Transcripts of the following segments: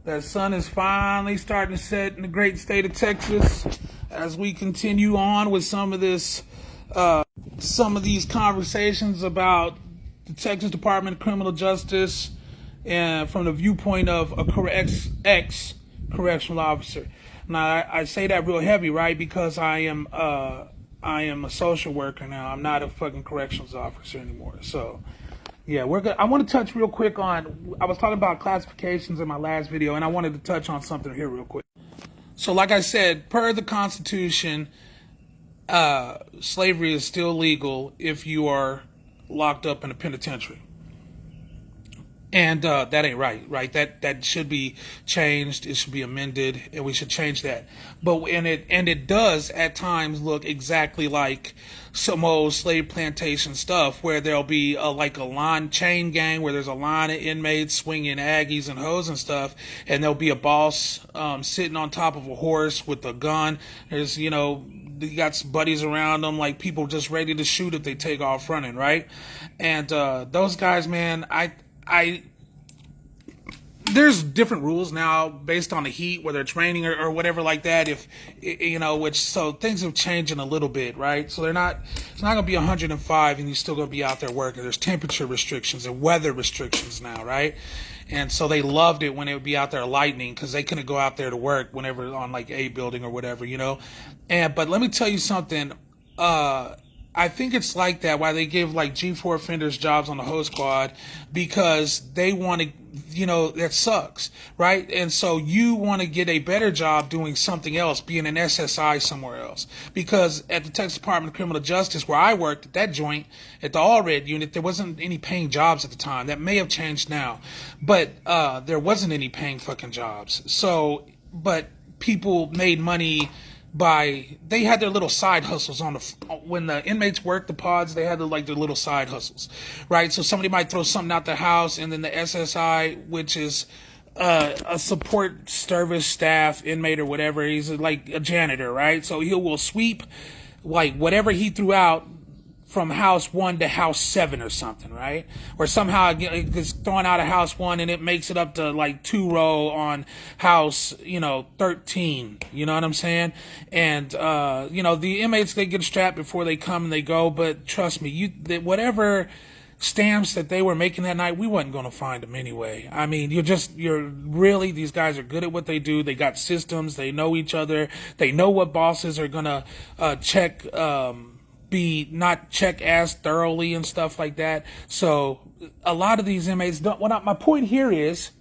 That sun is finally starting to set in the great state of Texas as we continue on with some of these conversations about the Texas Department of Criminal Justice and from the viewpoint of a ex-correctional officer. Now, I say that real heavy, right? Because I am a social worker now. I'm not a fucking corrections officer anymore. So, yeah, we're good. I want to touch real quick on, I was talking about classifications in my last video, and I wanted to touch on something here real quick. So, like I said, per the Constitution, slavery is still legal if you are locked up in a penitentiary. And that ain't right? That should be changed. It should be amended, and we should change that. But it does at times look exactly like some old slave plantation stuff, where there'll be a line chain gang where there's a line of inmates swinging Aggies and hoes and stuff, and there'll be a boss sitting on top of a horse with a gun. There's you got some buddies around them, like people just ready to shoot if they take off running, right? And those guys, man, there's different rules now based on the heat, whether it's raining or whatever like that. So things have changed in a little bit, right? So it's not going to be 105 and you're still going to be out there working. There's temperature restrictions and weather restrictions now, right? And so they loved it when it would be out there lightning because they couldn't go out there to work whenever on like a building or whatever, But let me tell you something. I think it's like that why they give like G4 offenders jobs on the Ho Squad, because they want to, that sucks, right? And so you want to get a better job doing something else, being an SSI somewhere else. Because at the Texas Department of Criminal Justice, where I worked at that joint, at the All Red unit, there wasn't any paying jobs at the time. That may have changed now, but there wasn't any paying fucking jobs. So, but people made money they had their little side hustles when the inmates worked the pods, they had their little side hustles, right? So somebody might throw something out their house, and then the SSI, which is a support service staff inmate or whatever, he's like a janitor, right? So he will sweep like whatever he threw out from house 1 to house 7 or something, right? Or somehow it gets thrown out of house 1 and it makes it up to like 2 row on house, 13. You know what I'm saying? And, the inmates, they get strapped before they come and they go. But trust me, whatever stamps that they were making that night, we wasn't going to find them anyway. I mean, these guys are good at what they do. They got systems. They know each other. They know what bosses are going to check, not check as thoroughly and stuff like that. So a lot of these inmates my point here is,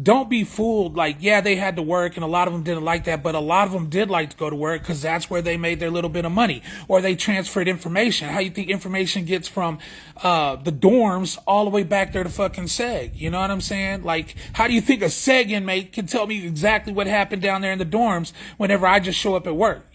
don't be fooled. Like, yeah, they had to work and a lot of them didn't like that, but a lot of them did like to go to work because that's where they made their little bit of money, or they transferred information. How you think information gets from the dorms all the way back there to fucking SEG? You know what I'm saying? Like, how do you think a SEG inmate can tell me exactly what happened down there in the dorms whenever I just show up at work,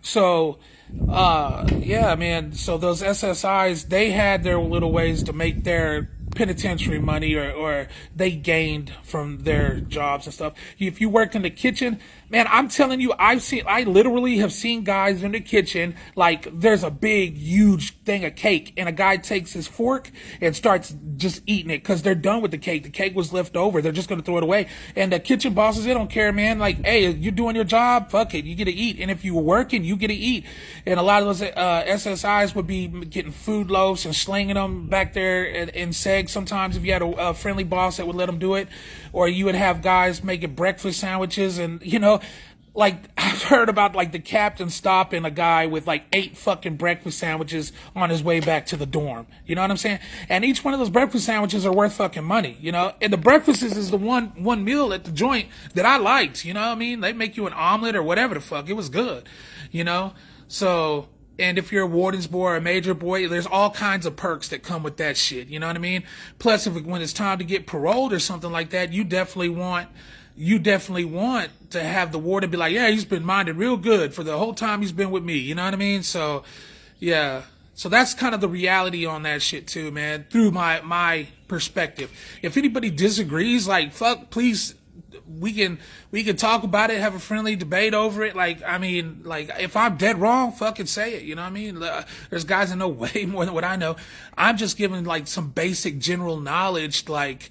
So, yeah, man. So those SSIs, they had their little ways to make their penitentiary money, or they gained from their jobs and stuff. If you worked in the kitchen, man, I'm telling you, I literally have seen guys in the kitchen, like there's a big, huge thing of cake and a guy takes his fork and starts just eating it because they're done with the cake. The cake was left over. They're just going to throw it away. And the kitchen bosses, they don't care, man. Like, hey, you're doing your job. Fuck it. You get to eat. And if you were working, you get to eat. And a lot of those SSIs would be getting food loaves and slinging them back there in SEG sometimes if you had a friendly boss that would let them do it. Or you would have guys making breakfast sandwiches and, like I've heard about like the captain stopping a guy with like 8 fucking breakfast sandwiches on his way back to the dorm. You know what I'm saying? And each one of those breakfast sandwiches are worth fucking money, And the breakfast is the one meal at the joint that I liked, what I mean? They make you an omelet or whatever the fuck. It was good, So, and if you're a warden's boy or a major boy, there's all kinds of perks that come with that shit. You know what I mean? Plus, when it's time to get paroled or something like that, you definitely want to have the warden be like, yeah, he's been minded real good for the whole time he's been with me. You know what I mean? So, yeah. So that's kind of the reality on that shit too, man, through my perspective. If anybody disagrees, like, fuck, please, we can talk about it, have a friendly debate over it. Like, I mean, like, if I'm dead wrong, fucking say it. You know what I mean? There's guys that know way more than what I know. I'm just giving like some basic general knowledge, like,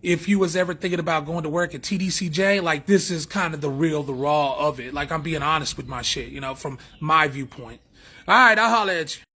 if you was ever thinking about going to work at TDCJ, like this is kind of the raw of it. Like I'm being honest with my shit, from my viewpoint. All right, I'll holler at you.